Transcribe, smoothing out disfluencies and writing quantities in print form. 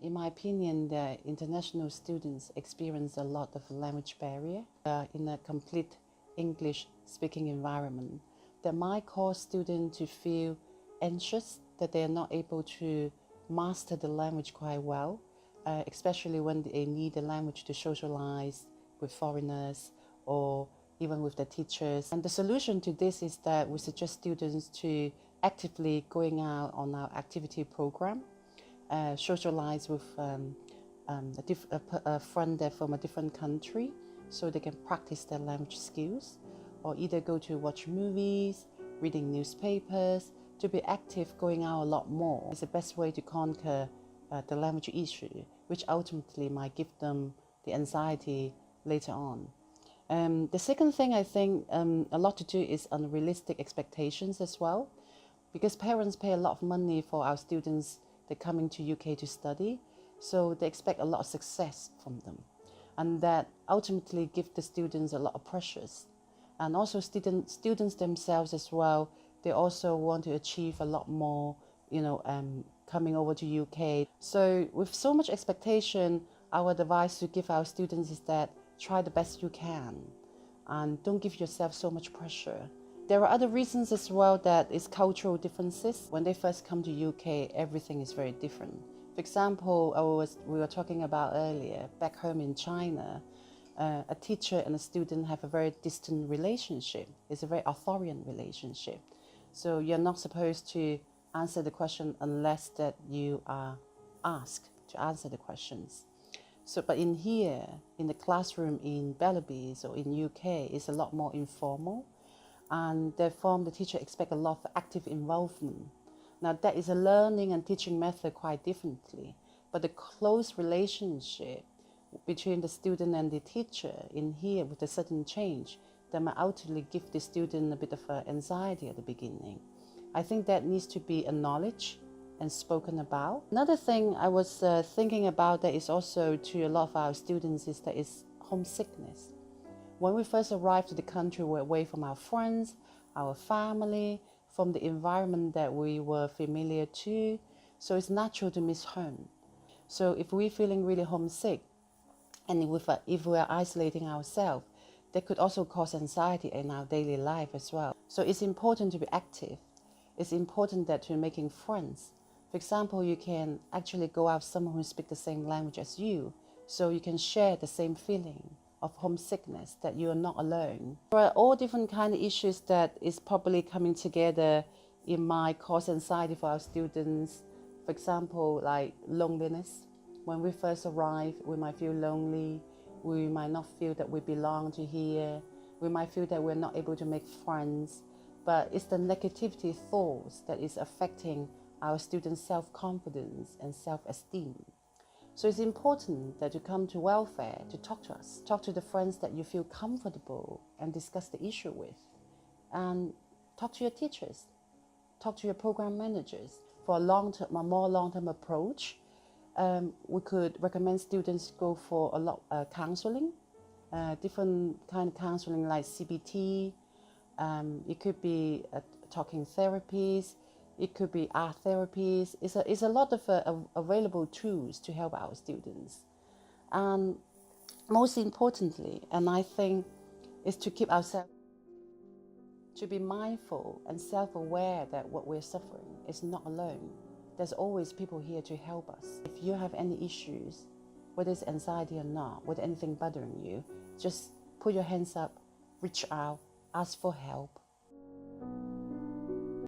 In my opinion, the international students experience a lot of language barrier in a complete English-speaking environment that might cause students to feel anxious that they are not able to master the language quite well, especially when they need the language to socialize with foreigners or even with the teachers. And the solution to this is that we suggest students to actively going out on our activity program, socialize with a friend from a different country so they can practice their language skills, or either go to watch movies, reading newspapers, to be active, going out a lot more. It's the best way to conquer the language issue, which ultimately might give them the anxiety later on. The second thing I think a lot to do is unrealistic expectations as well, because parents pay a lot of money for our students that coming to UK to study, so they expect a lot of success from them, and that ultimately give the students a lot of pressures. And also students themselves as well, they also want to achieve a lot more, coming over to UK. So with so much expectation, our advice to give our students is that try the best you can and don't give yourself so much pressure. There are other reasons as well, that is cultural differences. When they first come to UK, everything is very different. For example, we were talking about earlier, back home in China, a teacher and a student have a very distant relationship. It's a very authoritarian relationship. So you're not supposed to answer the question unless that you are asked to answer the questions. So, but in here, in the classroom in Bellerbys or in UK, it's a lot more informal, and therefore the teacher expects a lot of active involvement. Now that is a learning and teaching method quite differently, but the close relationship between the student and the teacher in here with a sudden change that might ultimately give the student a bit of anxiety at the beginning. I think that needs to be acknowledged and spoken about. Another thing I was thinking about that is also to a lot of our students is that is homesickness. When we first arrived to the country, we're away from our friends, our family, from the environment that we were familiar to. So it's natural to miss home. So if we're feeling really homesick, and if we're isolating ourselves, that could also cause anxiety in our daily life as well. So it's important to be active. It's important that you're making friends. For example, you can actually go out with someone who speaks the same language as you, so you can share the same feeling of homesickness, that you are not alone. There are all different kind of issues that is probably coming together in my cause anxiety for our students. For example, like loneliness. When we first arrive, we might feel lonely. We might not feel that we belong to here. We might feel that we're not able to make friends. But it's the negativity thoughts that is affecting our students' self-confidence and self-esteem. So it's important that you come to welfare to talk to us. Talk to the friends that you feel comfortable and discuss the issue with. And talk to your teachers. Talk to your program managers. For a more long-term approach, we could recommend students go for a lot of counseling, different kind of counseling like CBT. It could be talking therapies. It could be art therapies. It's a lot of available tools to help our students. And most importantly, and I think, is to keep ourselves, to be mindful and self-aware that what we're suffering is not alone. There's always people here to help us. If you have any issues, whether it's anxiety or not, whether anything bothering you, just put your hands up, reach out, ask for help.